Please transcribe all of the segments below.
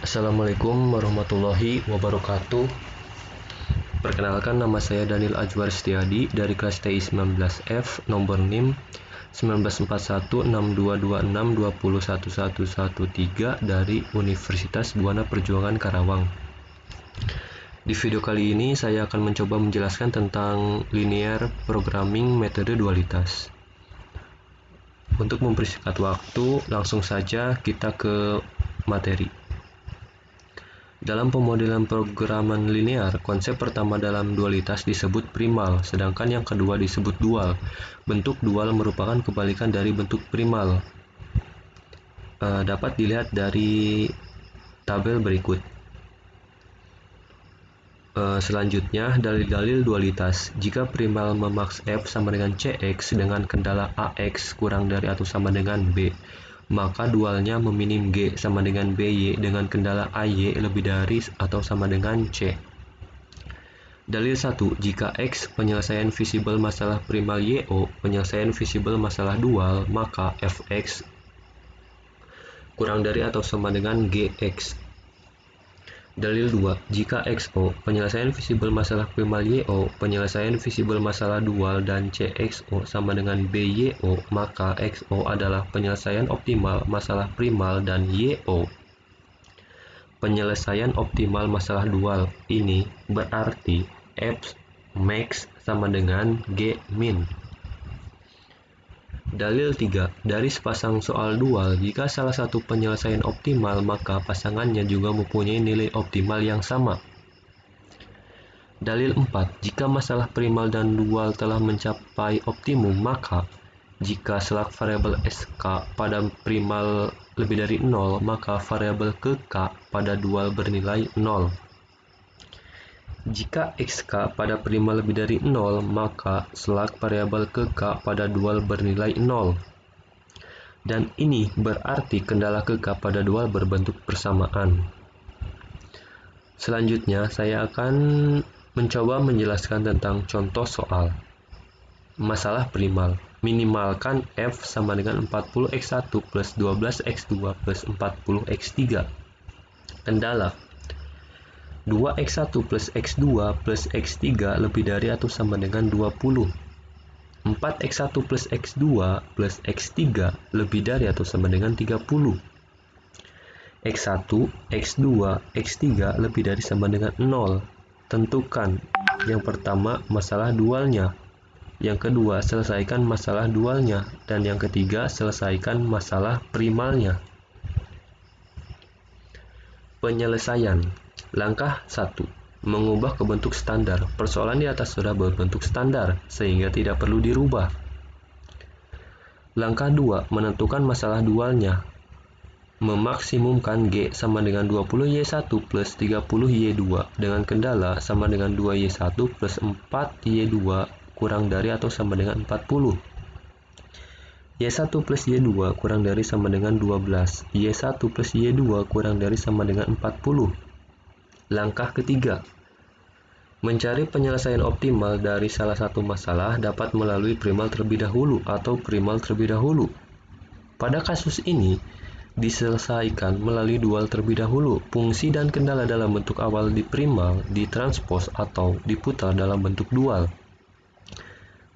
Assalamualaikum warahmatullahi wabarakatuh. Perkenalkan, nama saya Daniel Ajwar Setiadi dari kelas TI 19F, nomor NIM 19416226201113 dari Universitas Buana Perjuangan Karawang. Di video kali ini saya akan mencoba menjelaskan tentang linear programming metode dualitas. Untuk mempersingkat waktu, langsung saja kita ke materi. Dalam pemodelan programan linear, konsep pertama dalam dualitas disebut primal, sedangkan yang kedua disebut dual. Bentuk dual merupakan kebalikan dari bentuk primal. Dapat dilihat dari tabel berikut. Selanjutnya, dalil-dalil dualitas. Jika primal memaks F sama dengan Cx dengan kendala Ax kurang dari atau sama dengan B, maka dualnya meminim G sama dengan BY dengan kendala AY lebih dari atau sama dengan C. Dalil 1. Jika X penyelesaian visible masalah primal YO, penyelesaian visible masalah dual, maka Fx kurang dari atau sama dengan Gx. Dalil 2. Jika XO penyelesaian visible masalah primal YO, penyelesaian visible masalah dual, dan CXO sama dengan BYO, maka XO adalah penyelesaian optimal masalah primal dan YO penyelesaian optimal masalah dual. Ini berarti F max sama dengan G min. Dalil 3. Dari sepasang soal dual, jika salah satu penyelesaian optimal, maka pasangannya juga mempunyai nilai optimal yang sama. Dalil 4. Jika masalah primal dan dual telah mencapai optimum, maka jika selak variabel SK pada primal lebih dari 0, maka variabel KK pada dual bernilai 0. Jika XK pada primal lebih dari 0, maka selak variabel KK pada dual bernilai 0. Dan ini berarti kendala KK pada dual berbentuk persamaan. Selanjutnya, saya akan mencoba menjelaskan tentang contoh soal. Masalah primal. Minimalkan F sama dengan 40x1 plus 12x2 plus 40x3. Kendala 2x1 plus x2 plus x3 lebih dari atau sama dengan 20. 4x1 plus x2 plus x3 lebih dari atau sama dengan 30. x1, x2, x3 lebih dari sama dengan 0. Tentukan. Yang pertama, masalah dualnya. Yang kedua, selesaikan masalah dualnya. Dan yang ketiga, selesaikan masalah primalnya. Penyelesaian. Langkah 1. Mengubah ke bentuk standar. Persoalan di atas sudah berbentuk standar, sehingga tidak perlu dirubah. Langkah 2. Menentukan masalah dualnya. Memaksimumkan G sama dengan 20Y1 plus 30Y2 dengan kendala sama dengan 2Y1 plus 4Y2 kurang dari atau sama dengan 40. Y1 plus Y2 kurang dari sama dengan 12. Y1 plus Y2 kurang dari sama dengan 40. Langkah ketiga. Mencari penyelesaian optimal dari salah satu masalah dapat melalui primal terlebih dahulu atau primal terlebih dahulu. Pada kasus ini, diselesaikan melalui dual terlebih dahulu. Fungsi dan kendala dalam bentuk awal di primal, ditranspos atau diputar dalam bentuk dual.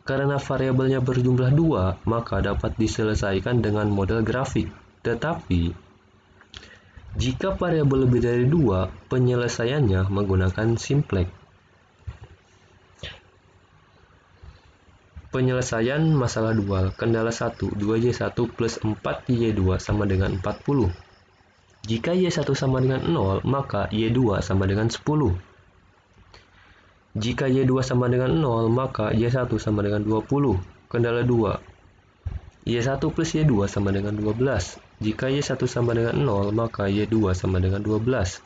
Karena variabelnya berjumlah 2, maka dapat diselesaikan dengan model grafik. Tetapi, jika variabel lebih dari 2, penyelesaiannya menggunakan simplex. Penyelesaian masalah dual. Kendala 1, 2Y1 plus 4Y2 sama dengan 40. Jika Y1 sama dengan 0, maka Y2 sama dengan 10. Jika Y2 sama dengan 0, maka Y1 sama dengan 20. Kendala 2. Y1 plus Y2 sama dengan 12. Jika Y1 sama dengan 0, maka Y2 sama dengan 12.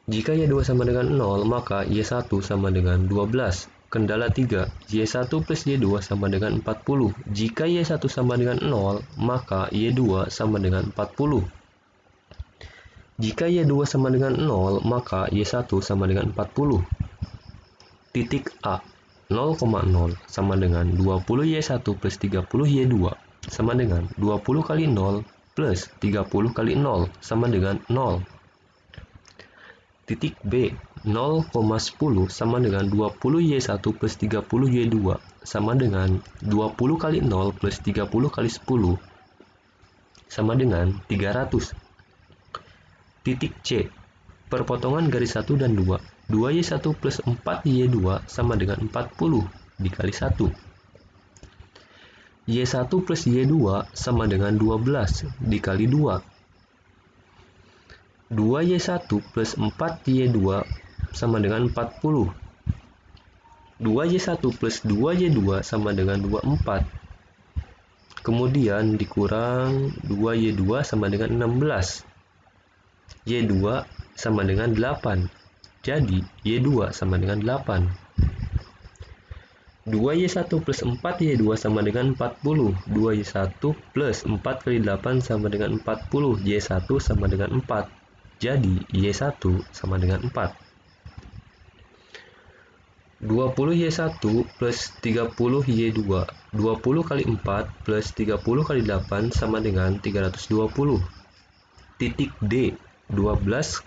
Jika Y2 sama dengan 0, maka Y1 sama dengan 12. Kendala 3. Y1 plus Y2 sama dengan 40. Jika Y1 sama dengan 0, maka Y2 sama dengan 40. Jika Y2 sama dengan 0, maka Y1 sama dengan 40. Titik A. 0,0 sama dengan 20Y1 plus 30Y2 sama dengan 20 kali 0 plus 30 kali 0 sama dengan 0. Titik B, 0,10 sama dengan 20Y1 plus 30Y2 sama dengan 20 kali 0 plus 30 kali 10 sama dengan 300. Titik C, perpotongan garis 1 dan 2. 2Y1 plus 4Y2 sama dengan 40 dikali 1. Y1 plus Y2 sama dengan 12 dikali 2. 2Y1 plus 4Y2 sama dengan 40. 2Y1 plus 2Y2 sama dengan 24. Kemudian dikurang 2Y2 sama dengan 16. Y2 sama dengan 8. Jadi Y2 sama dengan 8. 2Y1 plus 4Y2 sama dengan 40. 2Y1 plus 4 kali 8 sama dengan 40. Y1 sama dengan 4. Jadi Y1 sama dengan 4. 20Y1 plus 30Y2. 20 kali 4 plus 30 kali 8 sama dengan 320. Titik D, 12,0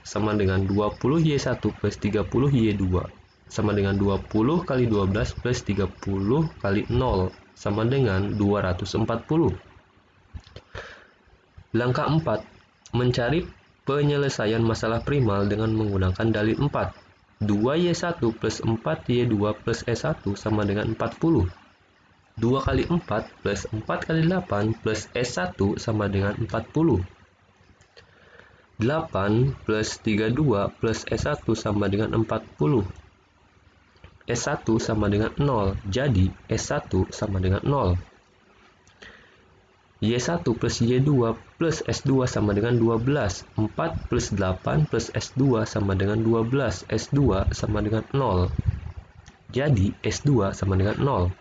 sama dengan 20Y1 plus 30Y2 sama dengan 20 kali 12 plus 30 kali 0 sama dengan 240. Langkah 4. Mencari penyelesaian masalah primal dengan menggunakan dalil 4. 2Y1 plus 4Y2 plus S1 sama dengan 40. 2 kali 4 plus 4 kali 8 plus S1 sama dengan 40. 8 plus 32 plus S1 sama dengan 40. S1 sama dengan 0, jadi S1 sama dengan 0. Y1 plus Y2 plus S2 sama dengan 12. 4 plus 8 plus S2 sama dengan 12. S2 sama dengan 0. Jadi S2 sama dengan 0.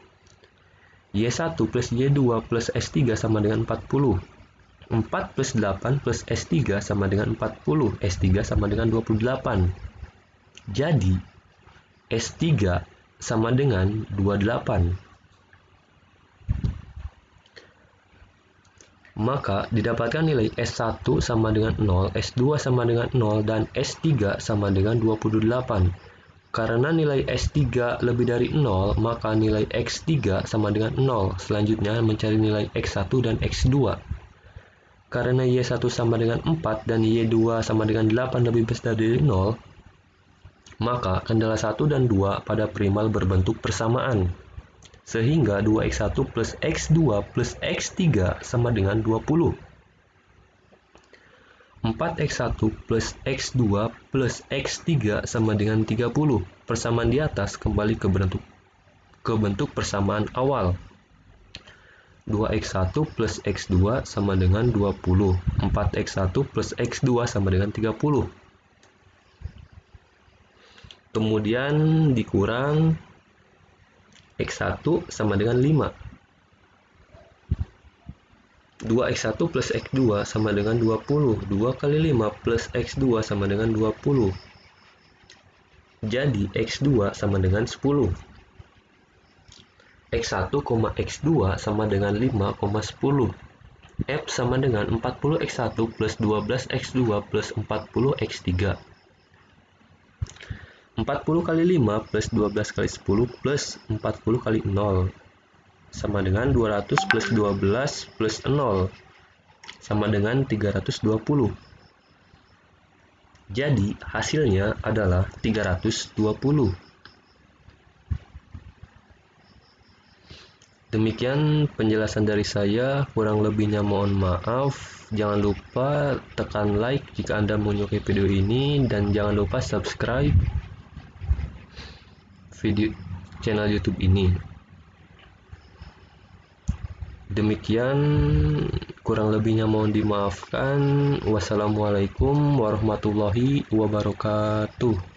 Y1 plus Y2 plus S3 sama dengan 40. 4 plus 8 plus S3 sama dengan 40. S3 sama dengan 28. Jadi S3 sama dengan 28. Maka didapatkan nilai S1 sama dengan 0, S2 sama dengan 0, dan S3 sama dengan 28. Karena nilai S3 lebih dari 0, maka nilai X3 sama dengan 0. Selanjutnya mencari nilai X1 dan X2. Karena Y1 sama dengan 4 dan Y2 sama dengan 8 lebih besar dari 0, maka kendala 1 dan 2 pada primal berbentuk persamaan. Sehingga 2X1 plus X2 plus X3 sama dengan 20. 4X1 plus X2 plus X3 sama dengan 30. Persamaan di atas kembali ke bentuk persamaan awal. 2X1 plus X2 sama dengan 20. 4X1 plus X2 sama dengan 30. Kemudian dikurang X1 sama dengan 5. 2X1 plus X2 sama dengan 20. 2 kali 5 plus X2 sama dengan 20. Jadi X2 sama dengan 10. X1, X2 sama dengan 5,10. F sama dengan 40X1 plus 12X2 plus 40X3. 40 kali 5 plus 12 kali 10 plus 40 kali 0 sama dengan 200 plus 12 plus 0 sama dengan 320. Jadi hasilnya adalah 320. Demikian penjelasan dari saya, kurang lebihnya mohon maaf. Jangan lupa tekan like jika Anda menyukai video ini, dan jangan lupa subscribe video channel YouTube ini. Demikian, kurang lebihnya mohon dimaafkan. Wassalamualaikum warahmatullahi wabarakatuh.